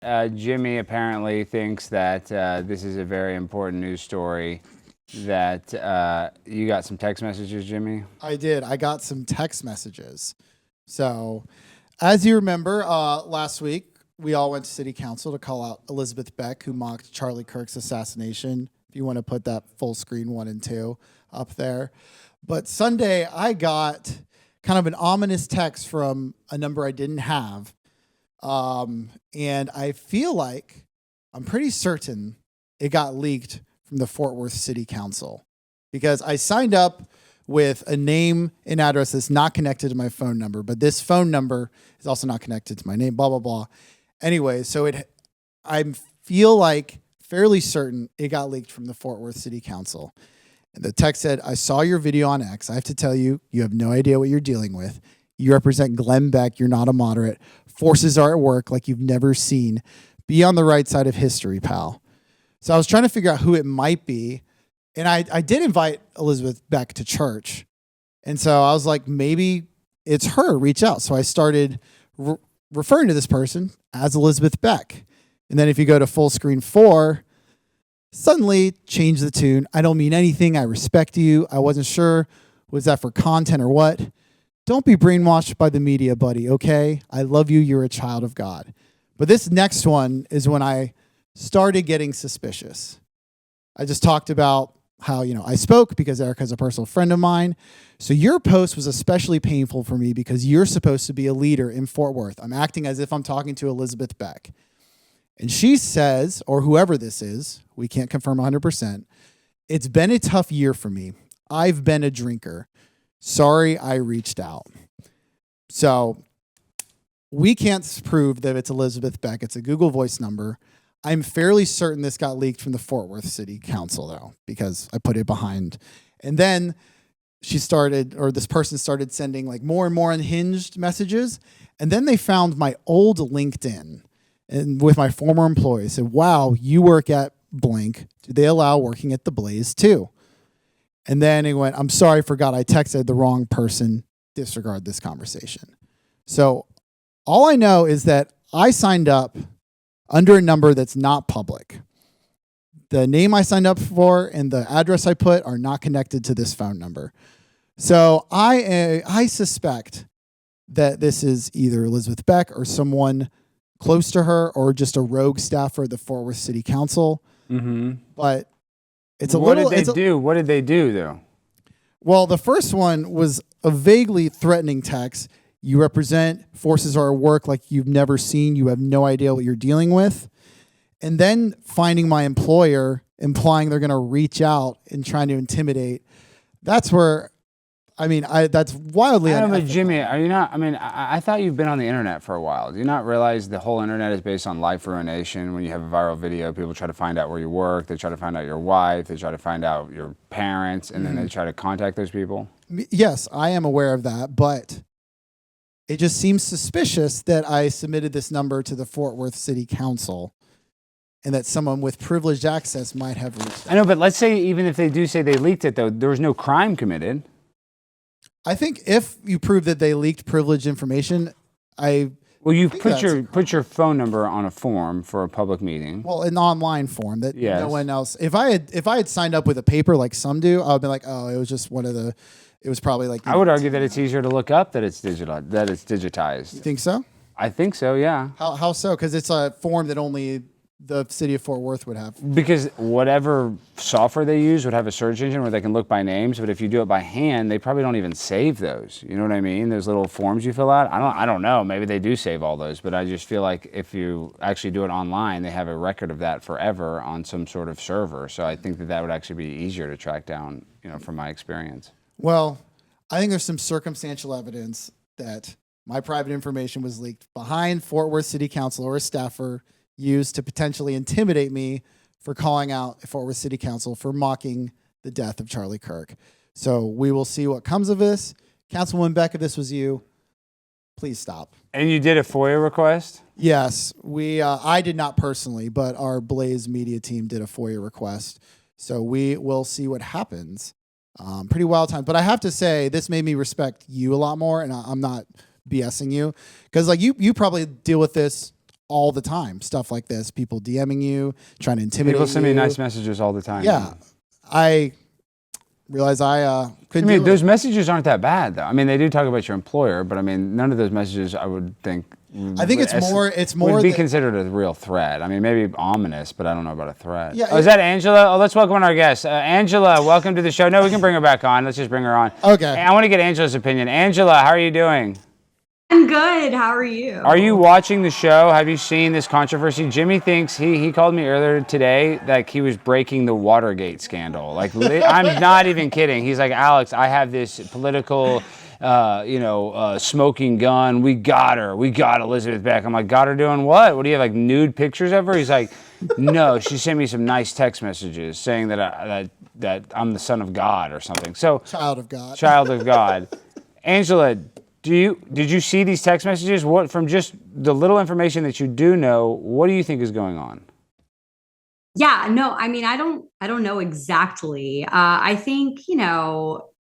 Jimmy apparently thinks that this is a very important news story. That you got some text messages, Jimmy? I did. I got some text messages. So, as you remember, last week we all went to City Council to call out Elizabeth Beck, who mocked Charlie Kirk's assassination. If you want to put that full screen 1 and 2 up there. But Sunday, I got kind of an ominous text from a number I didn't have. And I feel like, I'm pretty certain it got leaked from the Fort Worth City Council because I signed up with a name and address that's not connected to my phone number, but this phone number is also not connected to my name, blah, blah, blah. Anyway, so I feel like fairly certain it got leaked from the Fort Worth City Council. And the text said, I saw your video on X. I have to tell you, you have no idea what you're dealing with. You represent Glenn Beck. You're not a moderate. Forces are at work like you've never seen. Be on the right side of history, pal. So I was trying to figure out who it might be. And I did invite Elizabeth Beck to church. And so I was like, maybe it's her. Reach out. So I started referring to this person as Elizabeth Beck. And then if you go to full screen 4, suddenly change the tune. I don't mean anything. I respect you. I wasn't sure. Was that for content or what? Don't be brainwashed by the media, buddy, okay? I love you. You're a child of God. But this next one is when I started getting suspicious. I just talked about how, I spoke because Erica's a personal friend of mine. So your post was especially painful for me because you're supposed to be a leader in Fort Worth. I'm acting as if I'm talking to Elizabeth Beck. And she says, or whoever this is, we can't confirm 100%, it's been a tough year for me. I've been a drinker. Sorry I reached out. So we can't prove that it's Elizabeth Beck. It's a Google Voice number. I'm fairly certain this got leaked from the Fort Worth City Council, though, because I put it behind. And then this person started sending like more and more unhinged messages. And then they found my old LinkedIn and with my former employees said, wow, you work at blank. Do they allow working at the Blaze too? And then he went, I'm sorry, forgot I texted the wrong person. Disregard this conversation. So all I know is that I signed up under a number that's not public. The name I signed up for and the address I put are not connected to this phone number. So I suspect that this is either Elizabeth Beck or someone close to her or just a rogue staffer at the Fort Worth City Council. Mm-hmm. But it's a what little... What did they do? What did they do, though? Well, the first one was a vaguely threatening text. You represent forces are at work like you've never seen. You have no idea what you're dealing with. And then finding my employer, implying they're going to reach out and trying to intimidate. That's where, that's wildly unethical. But Jimmy, are you not? I thought you've been on the internet for a while. Do you not realize the whole internet is based on life ruination? When you have a viral video, people try to find out where you work. They try to find out your wife. They try to find out your parents. And then they try to contact those people. Yes, I am aware of that. But it just seems suspicious that I submitted this number to the Fort Worth City Council and that someone with privileged access might have reached out. I know, but let's say even if they do say they leaked it, though, there was no crime committed. I think if you prove that they leaked privileged information, you put your phone number on a form for a public meeting. Well, an online form that no one else. If I had signed up with a paper like some do, I would be like, oh, it was just one of the. It was probably like. I would argue that it's easier to look up that it's digital, that it's digitized. You think so? I think so. Yeah. How so? Because it's a form that only the city of Fort Worth would have. Because whatever software they use would have a search engine where they can look by names, but if you do it by hand, they probably don't even save those. You know what I mean? Those little forms you fill out. I don't know. Maybe they do save all those, but I just feel like if you actually do it online, they have a record of that forever on some sort of server. So I think that would actually be easier to track down, from my experience. Well, I think there's some circumstantial evidence that my private information was leaked behind Fort Worth City Council or a staffer used to potentially intimidate me for calling out Fort Worth City Council for mocking the death of Charlie Kirk. So we will see what comes of this. Councilwoman Beck, if this was you, please stop. And you did a FOIA request? Yes, I did not personally, but our Blaze media team did a FOIA request. So we will see what happens. Pretty wild time. But I have to say, this made me respect you a lot more, and I'm not BSing you. Because you probably deal with this all the time. Stuff like this, people DMing you, trying to intimidate you. People send me nice messages all the time. Yeah, I realize I couldn't. I mean, those messages aren't that bad, though. I mean, they do talk about your employer, but I mean, none of those messages I would think. I think it's more. It's more would be considered a real threat. I mean, maybe ominous, but I don't know about a threat. Yeah. Oh, is that Angela? Oh, let's welcome our guest. Angela, welcome to the show. No, we can bring her back on. Let's just bring her on. Okay. I want to get Angela's opinion. Angela, how are you doing? I'm good. How are you? Are you watching the show? Have you seen this controversy? Jimmy thinks he called me earlier today that he was breaking the Watergate scandal. Like, I'm not even kidding. He's like, Alex, I have this political, smoking gun. We got her. We got Elizabeth Beck. I'm like, got her doing what? What do you have, like nude pictures of her? He's like, no, she sent me some nice text messages saying that I'm the son of God or something. So child of God. Child of God. Angela, did you see these text messages? What, from just the little information that you do know, what do you think is going on? Yeah, no, I mean, I don't know exactly. I think,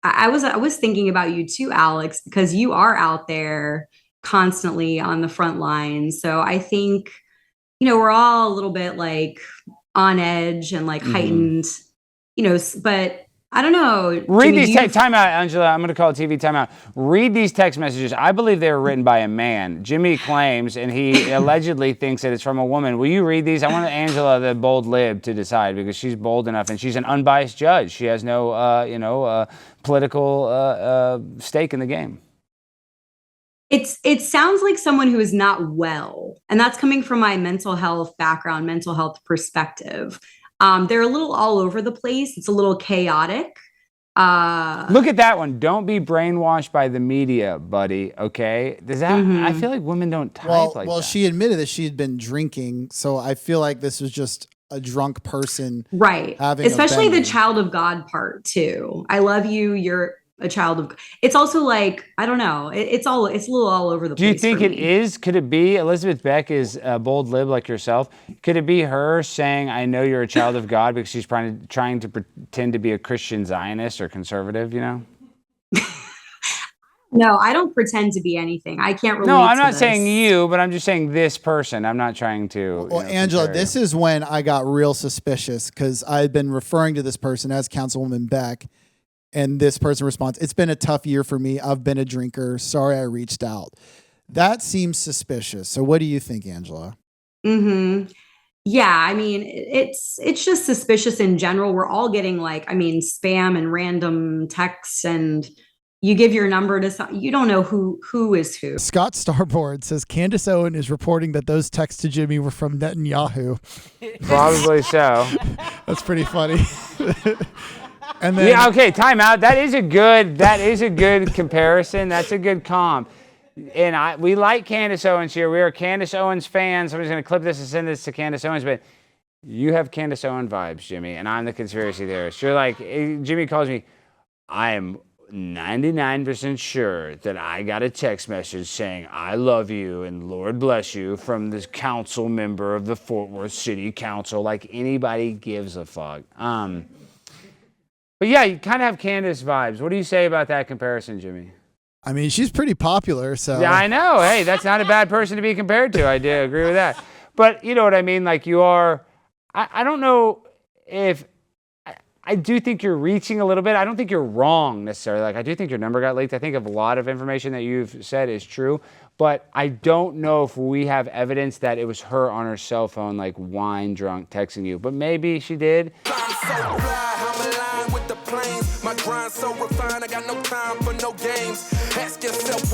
I was thinking about you too, Alex, because you are out there constantly on the front lines. So I think, we're all a little bit like on edge and like heightened, but I don't know. Read these time out, Angela. I'm going to call it TV timeout. Read these text messages. I believe they were written by a man. Jimmy claims, and he allegedly thinks that it's from a woman. Will you read these? I want Angela, the bold lib, to decide because she's bold enough and she's an unbiased judge. She has no, political stake in the game. It sounds like someone who is not well, and that's coming from my mental health background, mental health perspective. They're a little all over the place. It's a little chaotic. Look at that one. Don't be brainwashed by the media, buddy. Okay? Does that? I feel like women don't type like that. Well, she admitted that she had been drinking, so I feel like this was just a drunk person, right? Especially the child of God part too. I love you. You're a child of. It's also like, I don't know. It's a little all over the place. Do you think it is? Could it be Elizabeth Beck is a bold lib like yourself? Could it be her saying, "I know you're a child of God," because she's trying to pretend to be a Christian Zionist or conservative? No, I don't pretend to be anything. I can't relate. No, I'm not to saying you, but I'm just saying this person. I'm not trying to. Well, Angela, this is when I got real suspicious because I'd been referring to this person as Councilwoman Beck. And this person responds, "It's been a tough year for me. I've been a drinker. Sorry I reached out." That seems suspicious. So what do you think, Angela? Yeah, I mean, it's just suspicious in general. We're all getting spam and random texts, and you give your number to you don't know who is who. Scott Starboard says Candace Owen is reporting that those texts to Jimmy were from Netanyahu. Probably so. That's pretty funny. And then, yeah, okay, time out. That is a good comparison. That's a good comp. And we like Candace Owens here. We are Candace Owens fans. Somebody's going to clip this and send this to Candace Owens. But you have Candace Owens vibes, Jimmy, and I'm the conspiracy theorist. You're like, Jimmy calls me, I am 99% sure that I got a text message saying, "I love you and Lord bless you," from this council member of the Fort Worth City Council. Like anybody gives a fuck. But yeah, you kind of have Candace vibes. What do you say about that comparison, Jimmy? I mean, she's pretty popular, so. Yeah, I know. Hey, that's not a bad person to be compared to. I do agree with that. But you know what I mean? Like you are, I don't know if, I do think you're reaching a little bit. I don't think you're wrong necessarily. Like I do think your number got leaked. I think a lot of information that you've said is true. But I don't know if we have evidence that it was her on her cell phone, like wine drunk texting you. But maybe she did. My grind so refined, I got no time for no games. Ask yourself